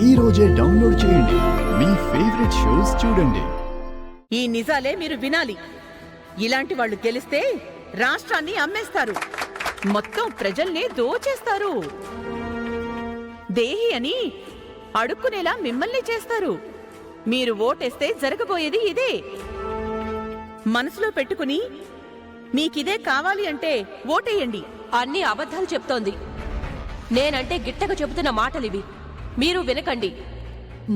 ఈ రోజే డౌన్లోడ్ చేయండి. మీ ఫేవరెట్ షోస్ చూడండి. ఈ నిజాలే మీరు వినాలి. ఇలాంటి వాళ్ళు గెలిస్తే రాష్ట్రాన్ని అమ్మేస్తారు, మొత్తం ప్రజల్ని దోచేస్తారు, దేహి అని అడుక్కునేలా మిమ్మల్ని చేస్తారు. మీరు ఓటేస్తే జరగబోయేది ఇదే. మనసులో పెట్టుకుని మీకిదే కావాలి అంటే ఓటేయండి. అన్ని అబద్ధాలు చెప్తోంది. నేనంటే గిట్టగా చెబుతున్న మాటలివి. మీరు వినకండి,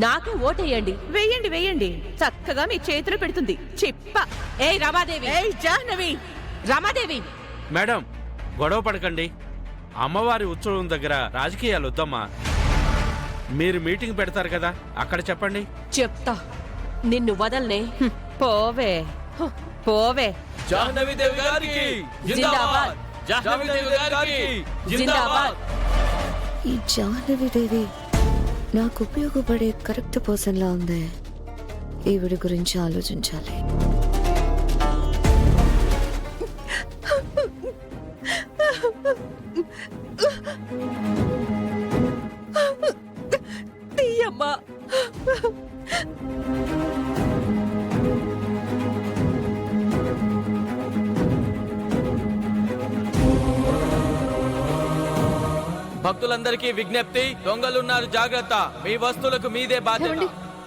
నాకే ఓటేయండి. వేయండి వేయండి, చక్కగా మీ చేతులు పెడుతుంది చిప్ప. ఏయ్ రమాదేవి, ఏయ్ జాహ్నవి. రమాదేవి, మేడం గొడవ పడకండి. అమ్మవారి ఉత్సవం దగ్గర రాజకీయాలు వద్దమ్మా. మీరు మీటింగ్ పెడతారు కదా, అక్కడ చెప్పండి. చెప్తా, నిన్ను వదల్నే. పోవే పోవే. జాహ్నవి దేవి గారికి జిందాబాద్, జాహ్నవి దేవి గారికి జిందాబాద్. ఈ జాహ్నవి దేవి నాకు ఉపయోగపడే కరెక్ట్ పర్సన్ లా ఉంది. ఈవిడ గురించి ఆలోచించాలి. తీయమ్మా. భక్తులందరికీ విజ్ఞప్తి, దొంగలున్నారు జాగ్రత్త. మీ వస్తువులకు మీదే బాధ్యత.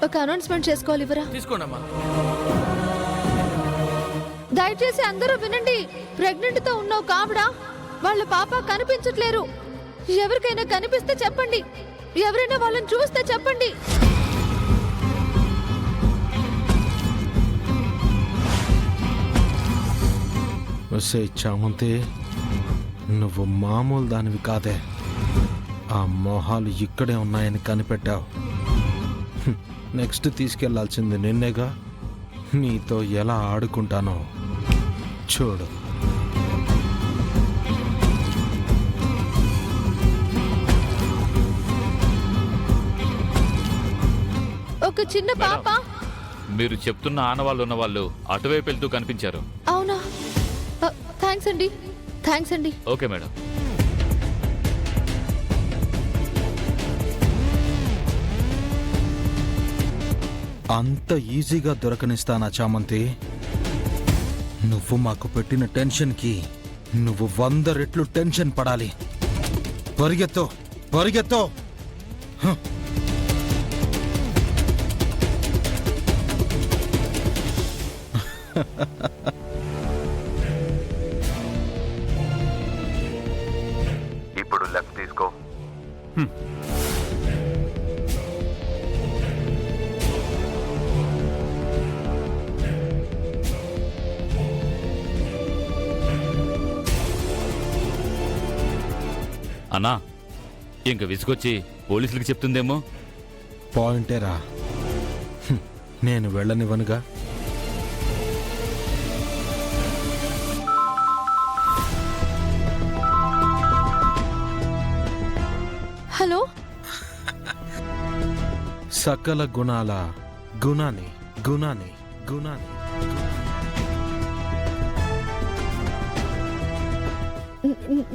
ఒక అనౌన్స్మెంట్ చేసుకోవాలి, ఇవరా తీసుకోండమ్మా. దయచేసి అందరూ వినండి. ప్రెగ్నెంట్ తో ఉన్న ఒక ఆవిడ వాళ్ళ పాప కనిపించట్లేరు. ఎవరికైనా కనిపిస్తే చెప్పండి, ఎవరైనా వాళ్ళని చూస్తే చెప్పండి. వస్తే చామంతి, నువ్వు మామూలు దానివి కాదే. ఆ మొహాలు ఇక్కడే ఉన్నాయని కనిపెట్టావు. నెక్స్ట్ తీసుకెళ్లాల్సింది నిన్నేగా. నీతో ఎలా ఆడుకుంటానో చూడు. ఒక చిన్న పాప. మీరు చెప్తున్న ఆనవాళ్ళు ఉన్న వాళ్ళు అటువైపు వెళ్తూ కనిపించారు. అవునా? థ్యాంక్స్ అండి, థ్యాంక్స్ అండి. Okay madam. అంత ఈజీగా దొరకనిస్తానా చామంతి? నువ్వు మాకు పెట్టిన టెన్షన్కి నువ్వు 100 రెట్లు టెన్షన్ పడాలి. పరిగెత్తో పరిగెత్తో. ఇప్పుడు లెఫ్ట్ తీసుకో. అన్నా, ఇంక విసుగొచ్చి పోలీసులకి చెప్తుందేమో. పాయింటేరా, నేను వెళ్ళనివ్వనుగా. హలో. సకల గుణాల గుణాని గుణాని గుణాని.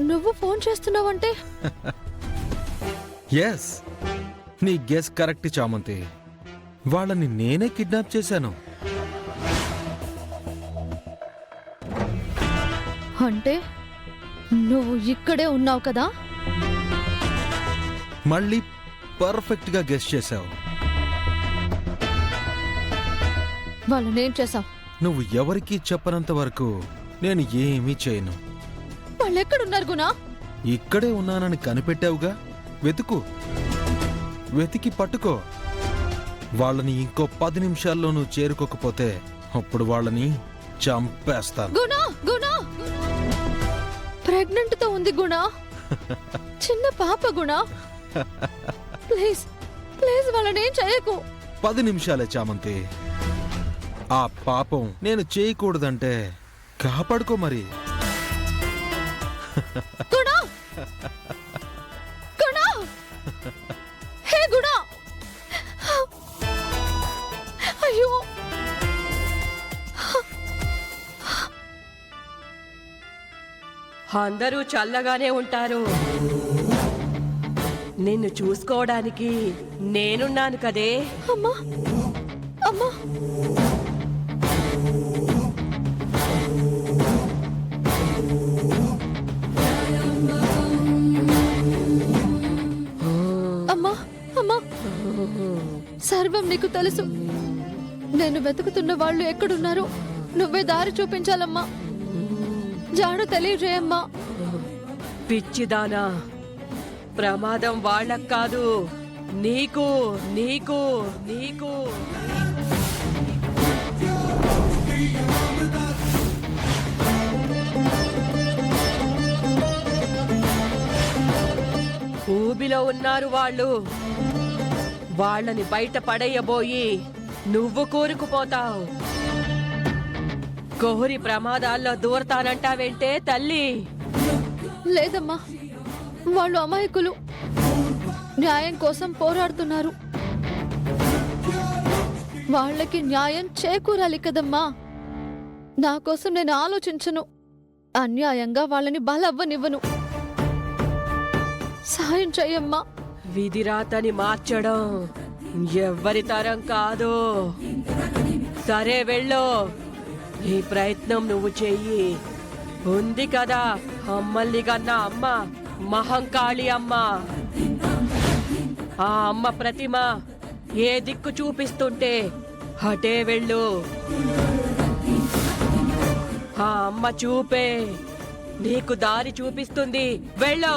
నువ్వు ఫోన్ చేస్తున్నావంటే? ఎస్, నీ గెస్ కరెక్ట్ చామంతి. వాళ్ళని నేనే కిడ్నాప్ చేశాను. అంటే నువ్వు ఇక్కడే ఉన్నావు కదా? మళ్ళీ పర్ఫెక్ట్ గా గెస్ చేశావు. వాళ్ళనేం చేసావు? నువ్వు ఎవరికీ చెప్పనంత వరకు నేను ఏమీ చేయను. వాళ్ళు ఎక్కడున్నారు గునా? ఇక్కడే ఉన్నానని కనిపెట్టావుగా, వెతుకు. వెతికి పట్టుకో. వాళ్ళని ఇంకో 10 నిమిషాల్లో నువ్వు చేరుకోకపోతే అప్పుడు వాళ్ళని చంపేస్తాను. గునా, గునా, ప్రెగ్నెంట్ తో ఉంది గునా. చిన్న పాప గునా. ప్లీజ్ ప్లీజ్ వాళ్ళనేం చేయకు. 10 నిమిషాలే చామంతి. ఆ పాపం నేను చేయకూడదంటే కాపాడుకో మరి. గునా, గునా, హే గునా. అయ్యో, అందరూ చల్లగానే ఉంటారు. నిన్ను చూసుకోవడానికి నేనున్నాను కదే. అమ్మా అమ్మా అమ్మా అమ్మా సర్వం నీకు తెలుసు. నేను వెతుకుతున్న వాళ్ళు ఎక్కడున్నారో నువ్వే దారి చూపించాలమ్మా. జాడు తెలియజేయమ్మా. పిచ్చిదానా, ప్రమాదం వాళ్ళకు కాదు, నీకు నీకు నీకు. ఊబిలో ఉన్నారు వాళ్ళు. వాళ్ళని బయట పడేయబోయి నువ్వు కూరుకుపోతావు. కోరి ప్రమాదాల్లో దూరతానంటావేంటే తల్లి? లేదమ్మా, వాళ్ళు అమాయకులు, న్యాయం కోసం పోరాడుతున్నారు. వాళ్ళకి న్యాయం చేకూరాలి కదమ్మా. నా కోసం నేను ఆలోచించను. అన్యాయంగా వాళ్ళని బలవ్వనివ్వను. సాయం చెయ్యమ్మా. విధిరాతని మార్చడం ఎవ్వరి తరం కాదు. సరే వెళ్ళు, నీ ప్రయత్నం నువ్వు చెయ్యి. ఉంది కదా అమ్మల్ని కన్నా అమ్మ, మహంకాళి అమ్మ. ఆ అమ్మ ప్రతిమ ఏ దిక్కు చూపిస్తుంటే అటే వెళ్ళు. ఆ అమ్మ చూపే నీకు దారి చూపిస్తుంది. వెళ్ళు.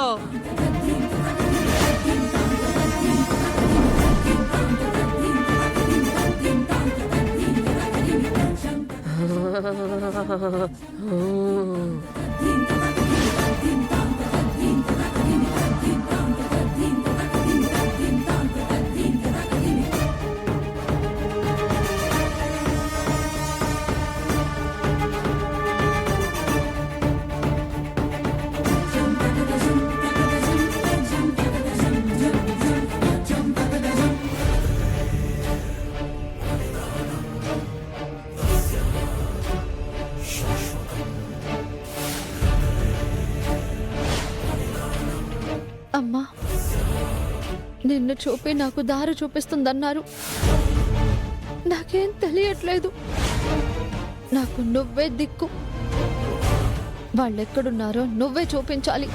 అమ్మా, నిన్ను చూపి నాకు దారి చూపిస్తుందన్నారు. నాకేం తెలియట్లేదు. నాకు నువ్వే దిక్కు. వాళ్ళెక్కడున్నారో నువ్వే చూపించాలి.